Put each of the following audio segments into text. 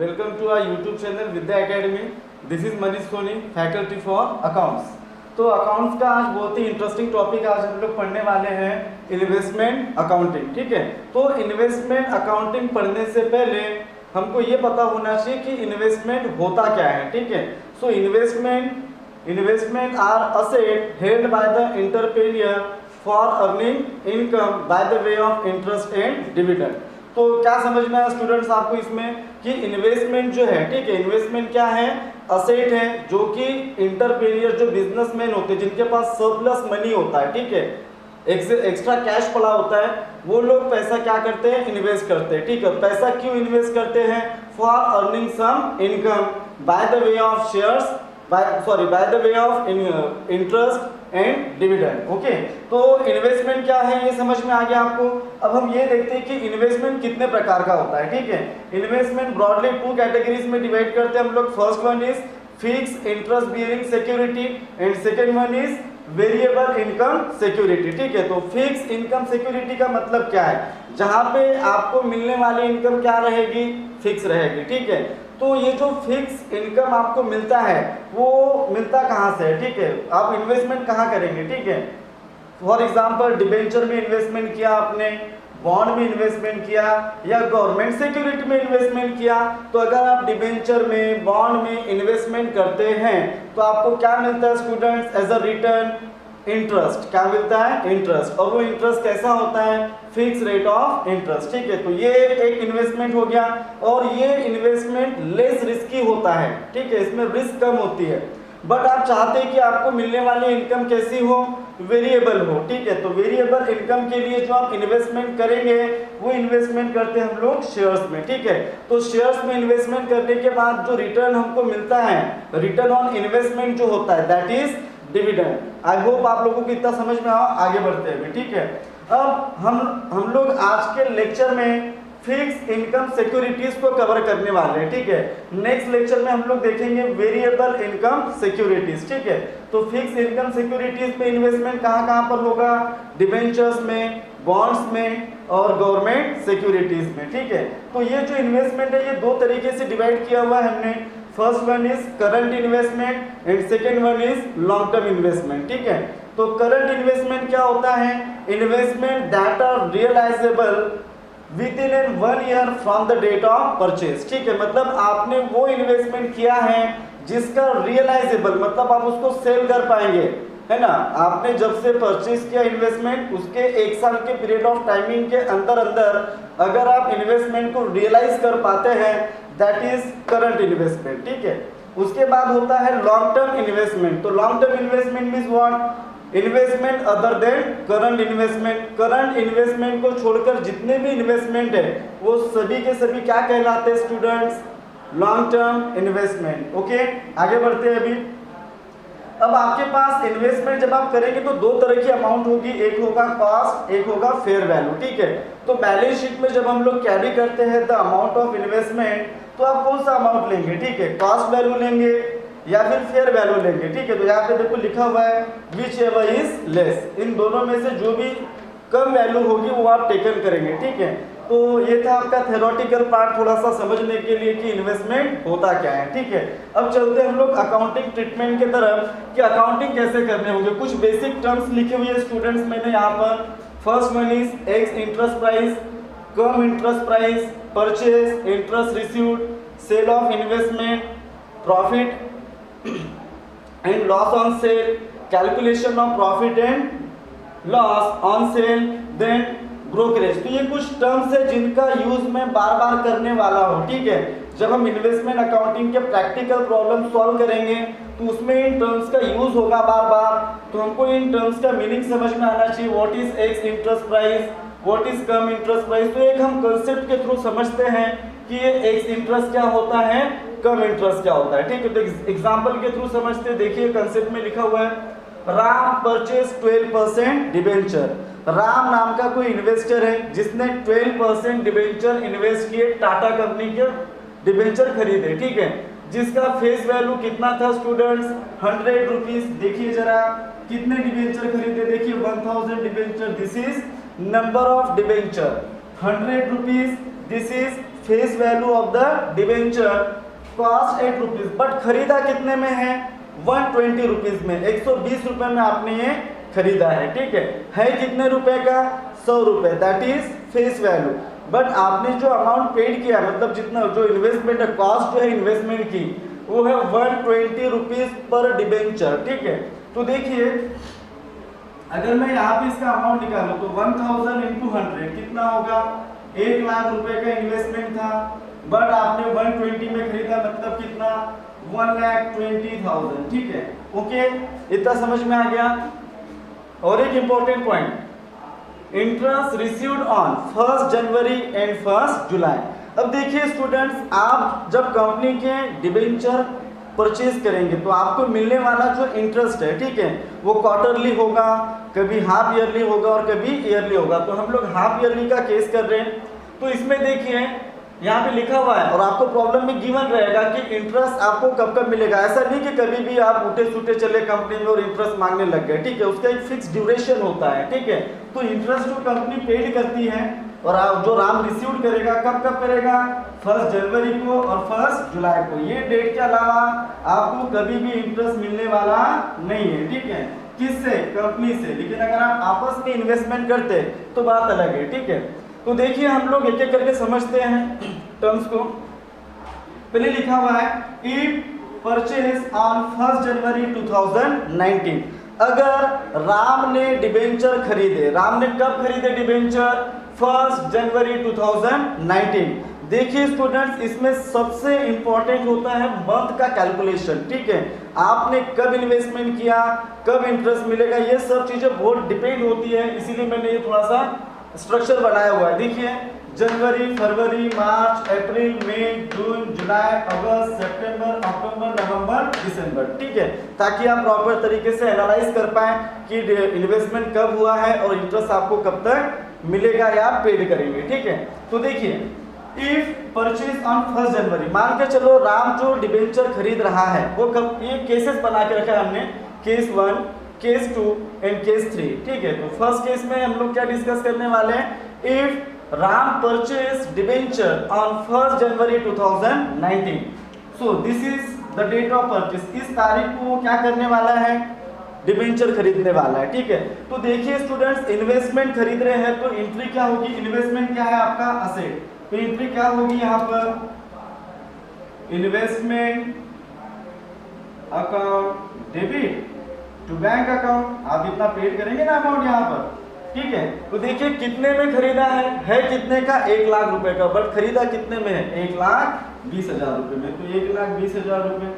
Welcome to our YouTube channel Vidya Academy. This is Manish Soni, faculty for accounts. तो accounts का आज बहुत ही interesting topic आज हम लोग पढ़ने वाले हैं इन्वेस्टमेंट अकाउंटिंग। ठीक है, तो इन्वेस्टमेंट अकाउंटिंग पढ़ने से पहले हमको ये पता होना चाहिए कि इन्वेस्टमेंट होता क्या है। ठीक है, so investment are asset held by the entrepreneur for earning income by the way of interest and dividend. तो क्या समझ में आया स्टूडेंट्स आपको इसमें कि इन्वेस्टमेंट जो है, ठीक है, इन्वेस्टमेंट क्या है, असेट है जो कि इंटरप्रेन्योर जो बिजनेसमैन होते हैं जिनके पास सरप्लस मनी होता है, ठीक है, एक्स्ट्रा कैश पड़ा होता है, वो लोग पैसा क्या करते हैं, इन्वेस्ट करते हैं। ठीक है, पैसा क्यों इन्वेस्ट करते हैं, for earning some income by the way of shares by the way of interest and dividend. Okay, तो इन्वेस्टमेंट क्या है ये समझ में आ गया आपको। अब हम ये देखते हैं कि इन्वेस्टमेंट कितने प्रकार का होता है। ठीक है, इन्वेस्टमेंट ब्रॉडली 2 कैटेगरीज में डिवाइड करते हैं हम लोग। First one is fix interest bearing security and second one is variable income security. ठीक है, तो फिक्स इनकम सिक्योरिटी का मतलब क्या है, जहां पे आपको मिलने वाली इनकम क्या रहेगी, फिक्स रहेगी। ठीक है, तो ये जो फिक्स इनकम आपको मिलता है वो मिलता कहाँ से है। ठीक है, आप इन्वेस्टमेंट कहाँ करेंगे। ठीक है, फॉर एग्जांपल डिबेंचर में इन्वेस्टमेंट किया आपने, बॉन्ड में इन्वेस्टमेंट किया या गवर्नमेंट सिक्योरिटी में इन्वेस्टमेंट किया, तो अगर आप डिबेंचर में बॉन्ड में इन्वेस्टमेंट करते हैं तो आपको क्या मिलता है students, as a return interest. क्या मिलता है, इंटरेस्ट, और वो इंटरेस्ट कैसा होता है, फिक्स रेट ऑफ इंटरेस्ट। ठीक है, तो ये एक इन्वेस्टमेंट हो गया और ये इन्वेस्टमेंट लेस रिस्की होता है। ठीक है, इसमें रिस्क कम होती है, बट आप चाहते हैं कि आपको मिलने वाली इनकम कैसी हो, वेरिएबल हो। ठीक है, तो वेरिएबल इनकम के लिए जो आप इन्वेस्टमेंट करेंगे वो इन्वेस्टमेंट करते हैं हम लोग शेयर्स में। ठीक है, तो शेयर्स में इन्वेस्टमेंट करने के बाद जो रिटर्न हमको मिलता है, रिटर्न ऑन इन्वेस्टमेंट जो होता है, that is dividend. I hope आप लोगों को इतना समझ में आगे बढ़ते हैं। ठीक है, अब हम लोग आज के लेक्चर में फिक्स इनकम सिक्योरिटीज को कवर करने वाले हैं। ठीक है, नेक्स्ट लेक्चर में हम लोग देखेंगे वेरिएबल इनकम सिक्योरिटीज। ठीक है, तो फिक्स इनकम सिक्योरिटीज पे इन्वेस्टमेंट कहाँ कहाँ पर होगा, डिबेंचर्स में, बॉन्ड्स में और गवर्नमेंट सिक्योरिटीज में। ठीक है, तो ये जो इन्वेस्टमेंट है ये 2 तरीके से डिवाइड किया हुआ है हमने। First one is current investment and second one is long term investment. ठीक है, तो करंट इन्वेस्टमेंट क्या होता है, investment that are realisable within 1 year from the date of purchase. ठीक है, मतलब आपने वो इन्वेस्टमेंट किया है जिसका रियलाइजेबल मतलब आप उसको सेल कर पाएंगे, है ना। आपने जब से परचेज किया इन्वेस्टमेंट उसके 1 साल के पीरियड ऑफ टाइमिंग के अंदर अगर आप इन्वेस्टमेंट को रियलाइज कर पाते हैं, दैट इज करंट इन्वेस्टमेंट। ठीक है, उसके बाद होता है लॉन्ग टर्म इन्वेस्टमेंट। तो long term investment means what, investment other than current investment. Current investment को छोड़कर जितने भी इन्वेस्टमेंट है वो सभी के सभी क्या कहलाते हैं students, long term investment. Okay, आगे बढ़ते हैं अभी। अब आपके पास इन्वेस्टमेंट जब आप करेंगे तो 2 तरह की अमाउंट होगी, एक होगा कॉस्ट, एक होगा फेयर वैल्यू। ठीक है, तो बैलेंस शीट में जब हम लोग कैरी करते हैं द अमाउंट ऑफ इन्वेस्टमेंट, तो आप कौन सा अमाउंट लेंगे, ठीक है, कॉस्ट वैल्यू लेंगे या फिर फेयर वैल्यू लेंगे। ठीक है, तो यहाँ पे देखो लिखा हुआ है विच एवर इज लेस, इन दोनों में से जो भी कम वैल्यू होगी वो आप टेकन करेंगे। ठीक है, तो ये था आपका थ्योरेटिकल पार्ट थोड़ा सा समझने के लिए कि इन्वेस्टमेंट होता क्या है। ठीक है, अब चलते हैं हम लोग अकाउंटिंग ट्रीटमेंट के तरफ कि अकाउंटिंग कैसे करने होंगे। कुछ बेसिक टर्म्स लिखे हुए स्टूडेंट्स मैंने यहाँ पर। First one is ex interest price, cum interest price, purchase, interest received, sale of investment, profit and loss on sale, calculation of profit and loss on sale, then brokerage. तो ये कुछ terms है जिनका use मैं बार बार करने वाला हूँ। ठीक है, जब हम इन्वेस्टमेंट अकाउंटिंग के प्रैक्टिकल प्रॉब्लम सॉल्व करेंगे तो उसमें इन टर्म्स का यूज होगा बार बार, तो हमको इन टर्म्स का मीनिंग समझ में आना चाहिए। What is ex interest price, what is come interest price. तो एक हम कंसेप्ट के थ्रू समझते हैं कि ये एक्स इंटरेस्ट क्या होता है, कम इंटरेस्ट क्या होता है। ठीक है, तो एग्जाम्पल के थ्रू समझते। देखिए कंसेप्ट में लिखा हुआ है राम परचेज 12% डिबेंचर। राम नाम का कोई इन्वेस्टर है जिसने 12% डिबेंचर इन्वेस्ट किए, टाटा कंपनी के डिबेंचर खरीदे। ठीक है, जिसका फेस वैल्यू कितना था स्टूडेंट्स, 100 रुपीज। देखिए जरा कितने डिबेंचर खरीदे, देखिए 1000 debenture, this is number of debenture. 100 rupees, this is face value of the debenture cost 8 rupees, but खरीदा कितने में है 120 रुपीज में, 120 रुपए में आपने ये खरीदा है, ठीक है कितने रुपए का 100 रुपए, that is face value. But आपने जो अमाउंट पेड किया मतलब जितना जो इन्वेस्टमेंट है, कॉस्ट जो है इन्वेस्टमेंट की वो है 120 रुपीज पर डिबेंचर, ठीक है। तो देखिए अगर मैं यहाँ पे इसका अमाउंट निकालूं तो 1000 इंटू 100 कितना होगा, 1 लाख रुपए का इन्वेस्टमेंट था, बट आपने 120 में खरीदा मतलब कितना 1,20,000, ठीक है। ओके, इतना समझ में आ गया। और एक important point, interest received on 1 January and 1 जुलाई। अब देखिए स्टूडेंट्स, आप जब कंपनी के डिबेंचर परचेज करेंगे तो आपको मिलने वाला जो इंटरेस्ट है, ठीक है, वो क्वार्टरली होगा, कभी हाफ ईयरली होगा और कभी ईयरली होगा। तो हम लोग हाफ ईयरली का केस कर रहे हैं। तो इसमें देखिए यहाँ पे लिखा हुआ है और आपको प्रॉब्लम में गिवन रहेगा कि इंटरेस्ट आपको कब कब मिलेगा। ऐसा नहीं कि कभी भी आप उठे सूटे चले कंपनी में और इंटरेस्ट मांगने लग गए, ठीक है, उसका एक फिक्स ड्यूरेशन होता है, ठीक है। तो इंटरेस्ट जो कंपनी पेड करती है और जो राम रिसीव करेगा कब कब करेगा, 1 जनवरी को और 1 जुलाई को। ये डेट के अलावा आपको कभी भी इंटरेस्ट मिलने वाला नहीं है, ठीक है, किससे, कंपनी से। लेकिन अगर आप आपस में इन्वेस्टमेंट करते तो बात अलग है, ठीक है। तो देखिए हम लोग एक एक करके समझते हैं टर्म्स को। पहले लिखा हुआ है इफ परचेज ऑन 1 जनवरी 2019, अगर राम ने डिबेंचर खरीदे, राम ने कब खरीदे डिबेंचर, 1 जनवरी 2019। देखिए स्टूडेंट्स, इसमें सबसे इंपॉर्टेंट होता है मंथ का कैलकुलेशन, ठीक है। आपने कब इन्वेस्टमेंट किया, कब इंटरेस्ट मिलेगा, ये सब चीजें बहुत डिपेंड होती है, इसीलिए मैंने ये थोड़ा सा स्ट्रक्चर बनाया हुआ है। देखिए जनवरी, फरवरी, मार्च, अप्रैल, मई, जून, जुलाई, अगस्त, सितंबर, अक्टूबर, नवंबर, दिसंबर, ठीक है, ताकि आप प्रॉपर तरीके से एनालाइज कर पाएं कि इन्वेस्टमेंट कब हुआ है और इंटरेस्ट आपको कब तक मिलेगा या आप पेड करेंगे, ठीक है। तो देखिए इफ परचेज ऑन 1 जनवरी, मान के चलो राम जो डिबेंचर खरीद रहा है वो कब, ये केसेस बना के रखा है हमने, केस 1, केस 2 एंड केस 3, ठीक है। तो फर्स्ट केस में हम लोग क्या डिस्कस करने वाले हैं, if Ram purchase debenture on 1 January 2019, so this is the date of purchase, इस तारीख को वो क्या करने वाला है, डिबेंचर खरीदने वाला है, ठीक है। तो देखिए स्टूडेंट्स, इन्वेस्टमेंट खरीद रहे हैं तो एंट्री क्या होगी, इन्वेस्टमेंट क्या है आपका असेट, तो एंट्री क्या होगी यहाँ पर, investment account debit to bank account, आप इतना पेड करेंगे ना अमाउंट यहाँ पर, ठीक है। तो देखिए कितने में खरीदा है कितने का, 1 लाख रुपए का, बट खरीदा कितने में है, 1,20,000 रुपए में, तो 1,20,000 रुपए,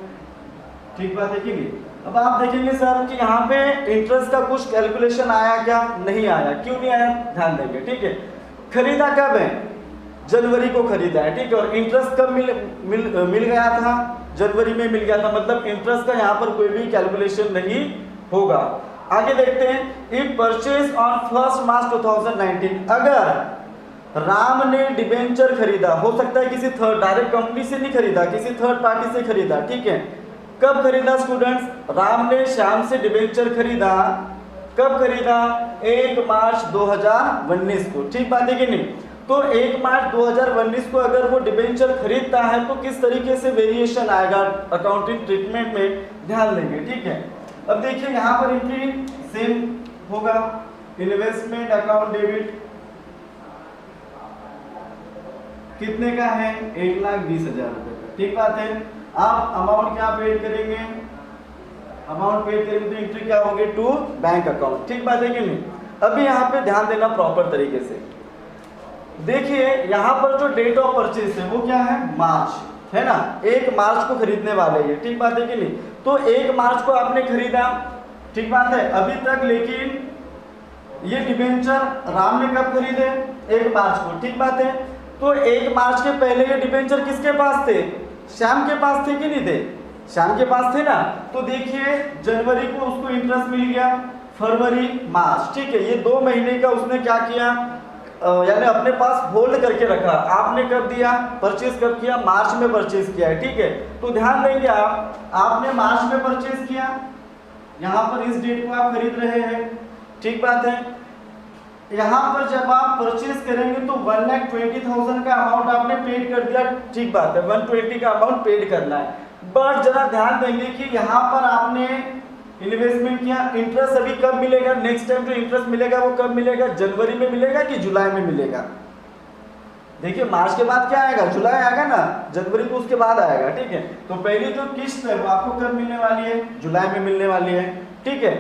ठीक बात है कि नहीं। अब आप देखेंगे सर कि यहाँ पे इंटरेस्ट का कुछ कैलकुलेशन आया क्या, नहीं आया, क्यों नहीं आया, ध्यान देंगे, ठीक है। खरीदा कब है, जनवरी को खरीदा है, ठीक है, और इंटरेस्ट कब मिल गया था, जनवरी में मिल गया था, मतलब इंटरेस्ट का यहाँ पर कोई भी कैलकुलेशन नहीं होगा। आगे देखते हैं, इफ परचेज ऑन 1 मार्च 2019, अगर राम ने डिबेंचर खरीदा, हो सकता है किसी थर्ड, डायरेक्ट कंपनी से नहीं खरीदा, किसी थर्ड पार्टी से खरीदा, ठीक है। कब खरीदा स्टूडेंट्स, राम ने श्याम से डिबेंचर खरीदा, कब खरीदा, 1 मार्च 2019 को, ठीक बात है कि नहीं। तो 1 मार्च 2019 को अगर वो डिबेंचर खरीदता है तो किस तरीके से वेरिएशन आएगा अकाउंटिंग ट्रीटमेंट में, ध्यान देंगे, ठीक है। अब देखिए यहाँ पर एंट्री सेम होगा, इन्वेस्टमेंट अकाउंट डेबिट कितने का है, 1,20,000 रुपए का, ठीक बात है। आप अमाउंट क्या पेड करेंगे, अमाउंट पेड करेंगे तो एंट्री क्या होगी, टू बैंक अकाउंट, ठीक बात है कि नहीं। अभी यहाँ पे ध्यान देना प्रॉपर तरीके से, देखिए यहाँ पर जो डेट ऑफ परचेज है वो क्या है, मार्च है ना, 1 मार्च को खरीदने वाले हैं, ठीक बात है कि नहीं। तो 1 मार्च को आपने खरीदा, ठीक बात है, अभी तक लेकिन ये डिबेंचर राम ने कब खरीदे, 1 मार्च को, ठीक बात है। तो 1 मार्च के पहले ये डिबेंचर किसके पास थे, श्याम के पास थे कि नहीं थे, श्याम के पास थे ना। तो देखिए जनवरी को उसको इंटरेस्ट मिल गया, फरवरी, मार्च, ठीक है, ये 2 महीने का उसने क्या किया, यानी अपने पास होल्ड करके रखा। आपने कब दिया, परचेज कब किया, मार्च में परचेज किया है, ठीक है। तो ध्यान देंगे आपने मार्च में परचेज किया, यहाँ पर इस डेट को आप खरीद रहे हैं, ठीक बात है। यहाँ पर जब आप परचेज करेंगे तो 1,20,000 का अमाउंट आपने पेड कर दिया, ठीक बात है, 120 का अमाउंट पेड करना है। बट जरा ध्यान देंगे कि यहाँ पर आपने इन्वेस्टमेंट किया, इंटरेस्ट अभी कब मिलेगा, नेक्स्ट टाइम जो इंटरेस्ट मिलेगा वो कब मिलेगा, जनवरी में मिलेगा कि जुलाई में मिलेगा। देखिए मार्च के बाद क्या आएगा, जुलाई आएगा ना, जनवरी तो उसके बाद आएगा, ठीक है। तो पहली जो किस्त है वो आपको कब मिलने वाली है, जुलाई में मिलने वाली है, ठीक है।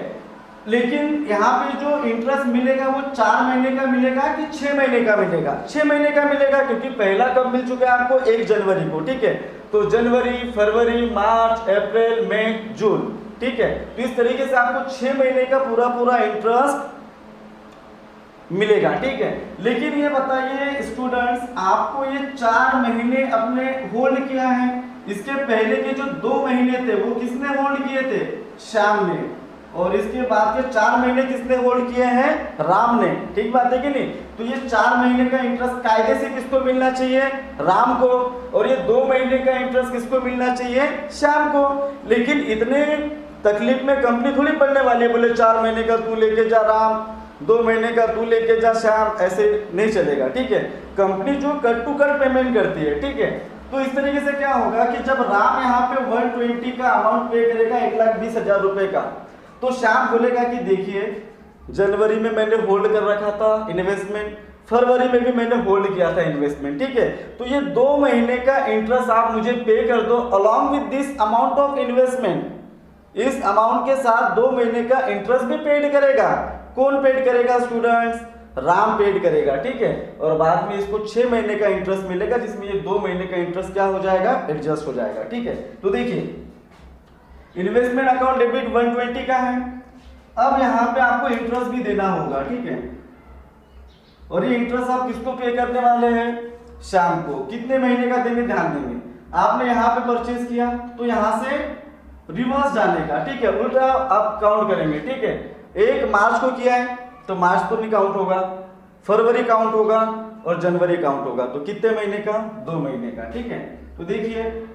लेकिन यहाँ पे जो इंटरेस्ट मिलेगा वो 4 महीने का मिलेगा कि 6 महीने का मिलेगा, 6 महीने का मिलेगा, क्योंकि पहला कब मिल चुका है आपको, 1 जनवरी को, ठीक है। तो जनवरी, फरवरी, मार्च, अप्रैल, मई, जून, ठीक है। तो इस तरीके से आपको 6 महीने का पूरा इंटरेस्ट मिलेगा, ठीक है। लेकिन ये बताइए स्टूडेंट्स, आपको ये 4 महीने अपने होल्ड किया है, इसके पहले के जो 2 महीने थे वो किसने होल्ड किए थे, श्याम ने, और इसके बाद के 4 महीने किसने होल्ड किए हैं, राम ने, ठीक बात है कि नहीं। तो ये 4 महीने का इंटरेस्ट कायदे से किसको मिलना चाहिए, राम को, और ये 2 महीने का इंटरेस्ट किसको मिलना चाहिए, श्याम को। लेकिन इतने तकलीफ में कंपनी थोड़ी पड़ने वाली है, बोले 4 महीने का तू लेके जा राम, 2 महीने का तू लेके जा श्याम, ऐसे नहीं चलेगा, ठीक है। कंपनी जो कट टू कट पेमेंट करती है, ठीक है। तो इस तरीके से क्या होगा कि जब राम यहाँ पे 120 का अमाउंट पे करेगा 1,20,000 रुपए का, तो श्याम बोलेगा कि देखिए जनवरी में मैंने होल्ड कर रखा था इन्वेस्टमेंट, फरवरी में भी मैंने होल्ड किया था इन्वेस्टमेंट, ठीक है। तो ये 2 महीने का इंटरेस्ट आप मुझे पे कर दो along with this amount of investment. इस अमाउंट के साथ 2 महीने का इंटरेस्ट भी पेड करेगा। कौन पेड करेगा स्टूडेंट्स, राम पेड करेगा, ठीक है। और बाद में इसको 6 महीने का इंटरेस्ट मिलेगा, जिसमें ये 2 महीने का इंटरेस्ट क्या हो जाएगा, एडजस्ट हो जाएगा, ठीक है। तो देखिए इन्वेस्टमेंट अकाउंट डेबिट 120 का है। अब यहाँ पे आपको इंटरेस्ट भी देना होगा, ठीक है। और ये इंटरेस्ट आप किसको पे करने वाले हैं, शाम को। कितने महीने का देंगे, ध्यान देंगे। आपने यहाँ पे परचेज किया तो यहाँ से रिवर्स जाने का, ठीक है, उल्टा आप काउंट करेंगे, ठीक है। 1 मार्च को किया है तो मार्च तो नहीं काउंट होगा, फरवरी काउंट होगा और जनवरी काउंट होगा। तो कितने महीने का, 2 महीने का, ठीक है। तो देखिए,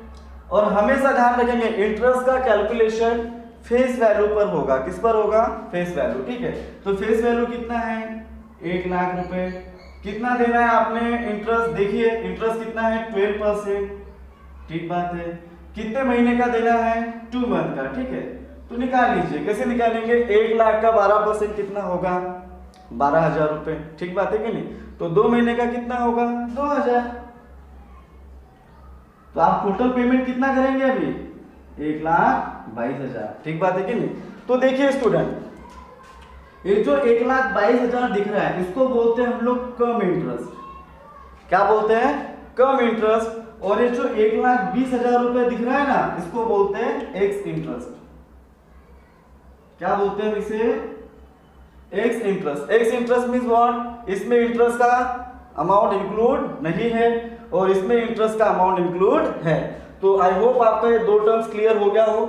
और हमेशा ध्यान रखेंगे इंटरेस्ट का कैलकुलेशन फेस वैल्यू पर होगा। किस पर होगा, फेस वैल्यू, ठीक है। तो फेस वैल्यू कितना है, 1 लाख रुपए। कितना देना है आपने इंटरेस्ट, देखिए इंटरेस्ट कितना है, 12%, ठीक बात है। कितने महीने का देना है, 2 मंथ का, ठीक है। तो निकाल लीजिए, कैसे निकालेंगे, 1 लाख का 12% कितना होगा, 12,000 रुपए, ठीक बात है कि नहीं। तो 2 महीने का कितना होगा, 2,000। तो आप टोटल पेमेंट कितना करेंगे अभी, 1,22,000, ठीक बात है कि नहीं। तो देखिए स्टूडेंट, ये जो 1,22,000 दिख रहा है इसको बोलते हैं हम लोग कम इंटरेस्ट। क्या बोलते हैं, कम इंटरेस्ट। और ये जो 1,20,000 रुपए दिख रहा है ना, इसको बोलते हैं एक्स इंटरेस्ट। क्या बोलते हैं इसे, x interest. X interest means what, इसमें इंटरेस्ट का अमाउंट इंक्लूड नहीं है और इसमें इंटरेस्ट का अमाउंट इंक्लूड है। तो आई होप आपका ये 2 टर्म्स क्लियर हो गया हो।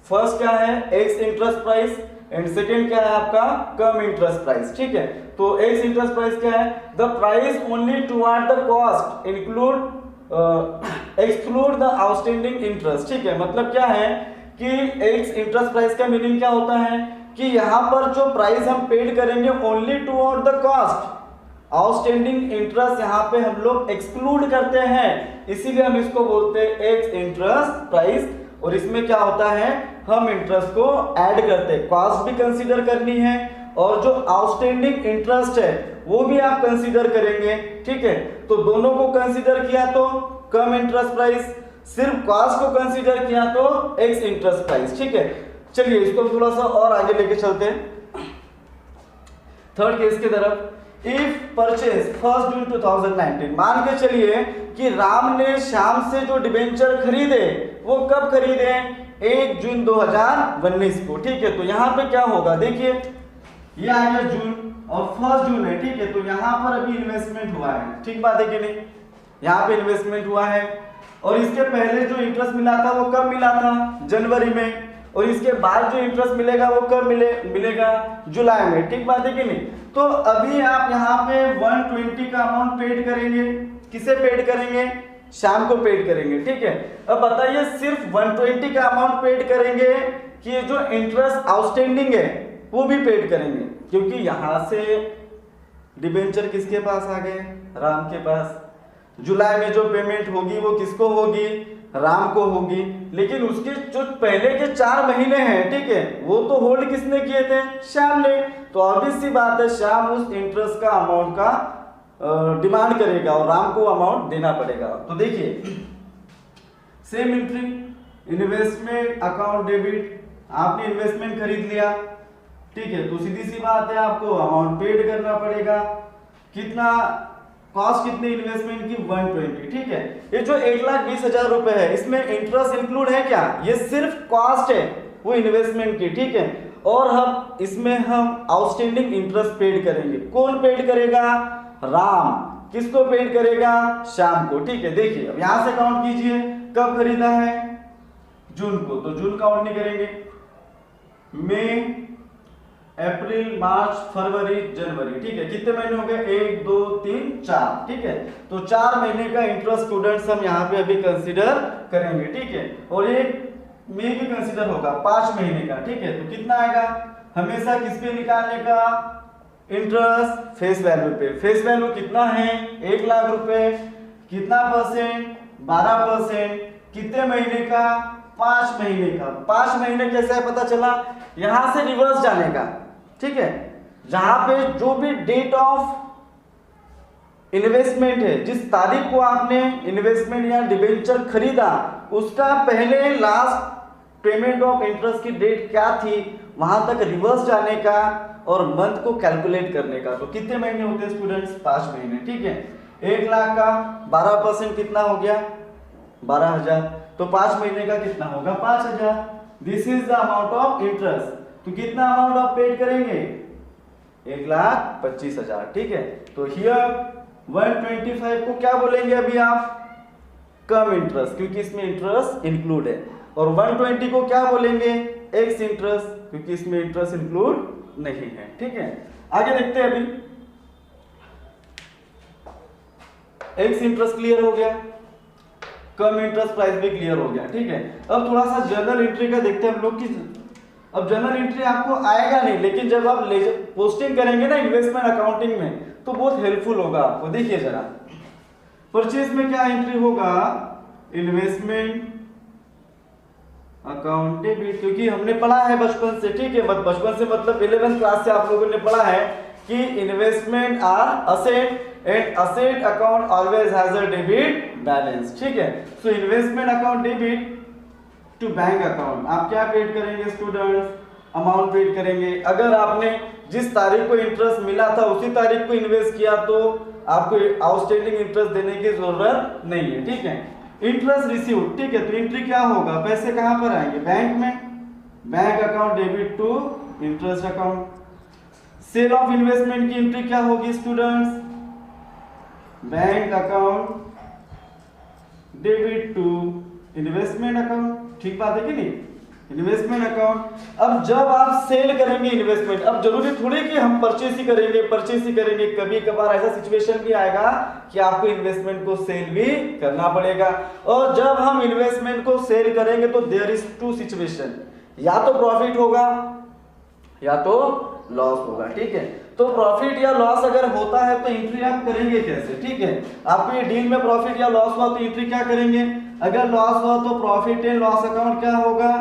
फर्स्ट क्या है, x interest price, and second क्या है आपका, कम इंटरेस्ट प्राइस, ठीक है। तो एक्स इंटरेस्ट प्राइस क्या है, the price only toward the cost include exclude the outstanding interest, ठीक है। मतलब क्या है कि एक्स इंटरेस्ट प्राइस का मीनिंग क्या होता है कि यहाँ पर जो प्राइस हम पेड करेंगे only toward the cost, outstanding interest यहाँ पे हम लोग एक्सक्लूड करते हैं, इसीलिए हम इसको बोलते हैं एक्स इंटरेस्ट प्राइस। और इसमें क्या होता है, हम इंटरेस्ट को ऐड करते हैं, कॉस्ट भी कंसीडर करनी है और जो आउटस्टैंडिंग इंटरेस्ट है वो भी आप कंसीडर करेंगे, ठीक है। तो दोनों को कंसीडर किया तो कम इंटरेस्ट प्राइस, सिर्फ कॉस्ट को कंसीडर किया तो एक्स इंटरेस्ट प्राइस, ठीक है। चलिए इसको थोड़ा सा और आगे लेके चलते हैं थर्ड केस की तरफ। इफ परचेज 1 जून 2019, मान के चलिए कि राम ने श्याम से जो डिबेंचर खरीदे वो कब खरीदे, 1 जून 2019 को, ठीक है। तो यहाँ पे क्या होगा, देखिए ये आ गया जून और 1 जून है, ठीक है। तो यहाँ पर अभी इन्वेस्टमेंट हुआ है, ठीक बात है कि नहीं, यहाँ पे इन्वेस्टमेंट हुआ है। और इसके पहले जो इंटरेस्ट मिला था वो कब मिला था, जनवरी में। और इसके बाद जो इंटरेस्ट मिलेगा वो कब मिलेगा, जुलाई में, ठीक बात है कि नहीं। तो अभी आप यहाँ पे 120 का अमाउंट पेड करेंगे, किसे पेड करेंगे, शाम को पेड करेंगे, ठीक है। अब बताइए सिर्फ 120 का अमाउंट पेड करेंगे कि ये जो इंटरेस्ट आउटस्टैंडिंग है वो भी पेड करेंगे, क्योंकि यहाँ से डिबेंचर किसके पास आ गए? राम के पास। जुलाई में जो पेमेंट होगी वो किसको होगी? राम को होगी। लेकिन उसके जो पहले के 4 महीने हैं, ठीक है, वो तो होल्ड किसने किए थे? श्याम ने। तो ऑब्वियस सी बात है, श्याम उस इंटरेस्ट का अमाउंट का डिमांड करेगा और राम को अमाउंट देना पड़ेगा। तो देखिए same entry, investment account debit, आपने इन्वेस्टमेंट खरीद लिया, ठीक है, तो सीधी सी बात है आपको अमाउंट पेड करना पड़ेगा। कितना कॉस्ट, कितनी इन्वेस्टमेंट की? 120, ठीक है। ये जो 1,20,000 रुपए है इसमें इंटरेस्ट इंक्लूड है क्या? ये सिर्फ कॉस्ट है वो इन्वेस्टमेंट की, ठीक है। और हम इसमें हम आउटस्टैंडिंग इंटरेस्ट पेड करेंगे। कौन पेड करेगा? राम। किसको पेड करेगा? श्याम को, ठीक है। देखिए अब यहां से काउंट कीजिए, कब खरीदा है? जून को, तो जून काउंट नहीं करेंगे। मई, अप्रैल, मार्च, फरवरी, जनवरी, ठीक है। कितने महीने हो गए? 1 2 3 4, ठीक है। तो 4 महीने का इंटरेस्ट स्टूडेंट्स हम यहाँ पे अभी कंसीडर करेंगे, ठीक है। और ये में भी कंसीडर होगा 5 महीने का, ठीक है। तो कितना आएगा? हमेशा किस पे निकालने का? इंटरेस्ट फेस वैल्यू पे। फेस वैल्यू कितना है? 1,00,000 रुपए। कितना परसेंट? 12%। कितने महीने का? 5 महीने का। 5 महीने कैसे है पता चला? यहां से रिवर्स जाने का, ठीक है। जहां पे जो भी डेट ऑफ इन्वेस्टमेंट है, जिस तारीख को आपने इन्वेस्टमेंट या डिबेंचर खरीदा, उसका पहले लास्ट पेमेंट ऑफ इंटरेस्ट की डेट क्या थी, वहां तक रिवर्स जाने का और मंथ को कैलकुलेट करने का। तो कितने महीने होते हैं स्टूडेंट्स? 5 महीने, ठीक है। 1,00,000 का 12% कितना हो गया? 12,000। तो 5 महीने का कितना होगा? 5,000। This is the amount of interest. तो कितना अमाउंट आप पेड करेंगे? 1,25,000, ठीक है। तो हियर 125 को क्या बोलेंगे अभी आप? कम इंटरेस्ट, क्योंकि इसमें इंटरेस्ट इंक्लूड है। और 120 को क्या बोलेंगे? एक्स इंटरेस्ट, क्योंकि इसमें इंटरेस्ट इंक्लूड नहीं है, ठीक है। आगे देखते हैं। अभी एक्स इंटरेस्ट क्लियर हो गया, कम इंटरेस्ट प्राइस भी क्लियर हो गया, ठीक है। अब थोड़ा सा जर्नल एंट्री का देखते हैं हम लोग कि अब जर्नल एंट्री आपको आएगा नहीं, लेकिन जब आप पोस्टिंग करेंगे ना इन्वेस्टमेंट अकाउंटिंग में, तो बहुत हेल्पफुल होगा आपको। देखिए जरा, परचेज में क्या एंट्री होगा? इन्वेस्टमेंट अकाउंट डेबिट, क्योंकि हमने पढ़ा है बचपन से, ठीक है। बचपन से मतलब 11th क्लास से आप लोगों ने पढ़ा है कि investment are asset and asset account always has a debit balance, ठीक है। So investment account debit to bank account, आप क्या पेड करेंगे स्टूडेंट्स? अमाउंट पेड करेंगे। अगर आपने जिस तारीख को इंटरेस्ट मिला था उसी तारीख को इन्वेस्ट किया तो आपको आउटस्टैंडिंग इंटरेस्ट देने की जरूरत नहीं है, ठीक है। इंटरेस्ट रिसीव, ठीक है। तो एंट्री क्या होगा? पैसे कहां पर आएंगे? बैंक में। Bank account debit to interest account. Sale of investment की एंट्री क्या होगी students? Bank account debit to investment account, ठीक बात है कि नहीं? Investment account. अब जब आप सेल करेंगे इन्वेस्टमेंट, अब जरूरी थोड़ी कि हम परचेस ही करेंगे, कभी कभार ऐसा सिचुएशन भी आएगा कि आपको इन्वेस्टमेंट को सेल भी करना पड़ेगा। और जब हम इन्वेस्टमेंट को सेल करेंगे तो देयर इज 2 सिचुएशन, या तो प्रॉफिट होगा या तो लॉस होगा, ठीक है। तो प्रॉफिट या लॉस अगर होता है तो एंट्री आप करेंगे कैसे, ठीक है। आपको ये डील में प्रॉफिट या लॉस हुआ तो एंट्री क्या करेंगे? अगर लॉस हुआ तो प्रॉफिट एंड लॉस अकाउंट क्या होगा?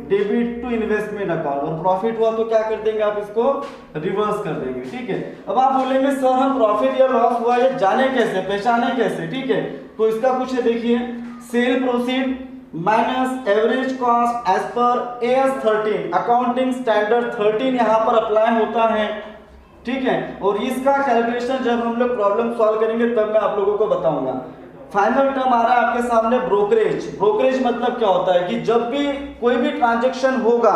Debit to investment account. और प्रॉफिट हुआ तो क्या कर देंगे आप? इसको रिवर्स कर देंगे, ठीक है। अब आप बोलेंगे सर हम प्रॉफिट या लॉस हुआ ये जाने कैसे, पहचाने कैसे, ठीक है। तो इसका कुछ है, देखिए, sale proceed minus average cost as per AS 13 accounting standard 13 यहाँ पर अप्लाई होता है, ठीक है। और इसका कैलकुलेशन जब हम लोग प्रॉब्लम सॉल्व करेंगे तब मैं आप लोगों को बताऊंगा। फाइनल टर्म आ रहा है आपके सामने ब्रोकरेज। ब्रोकरेज मतलब क्या होता है कि जब भी कोई भी ट्रांजैक्शन होगा,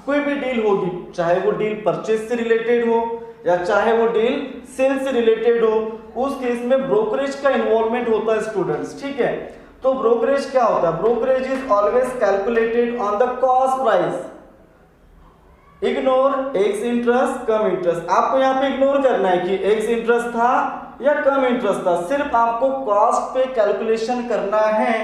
कोई भी डील होगी, चाहे वो डील परचेज से रिलेटेड हो या चाहे वो डील सेल से रिलेटेड हो, उस केस में ब्रोकरेज का इन्वॉल्वमेंट होता है स्टूडेंट्स, ठीक है। तो ब्रोकरेज क्या होता है? Brokerage is always calculated on the cost price, ignore x interest come interest. आपको यहाँ पे इग्नोर करना है कि एक्स इंटरेस्ट था या कम इंटरेस्ट था, सिर्फ आपको कॉस्ट पे कैलकुलेशन करना है।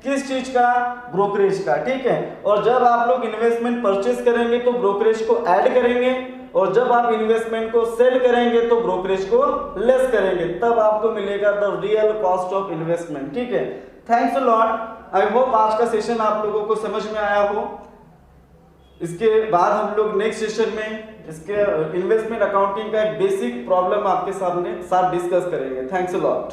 किस चीज का? ब्रोकरेज का, ठीक है। और जब आप लोग इन्वेस्टमेंट परचेस करेंगे तो ब्रोकरेज को ऐड करेंगे और जब आप इन्वेस्टमेंट को सेल करेंगे तो ब्रोकरेज को लेस करेंगे, तब आपको मिलेगा the real cost of investment. ठीक है, thanks a lot. I hope आज का सेशन आप लोगों को समझ में आया हो। इसके बाद हम लोग नेक्स्ट सेशन में इसके इन्वेस्टमेंट अकाउंटिंग का एक बेसिक प्रॉब्लम आपके सामने साथ डिस्कस करेंगे। Thanks a lot.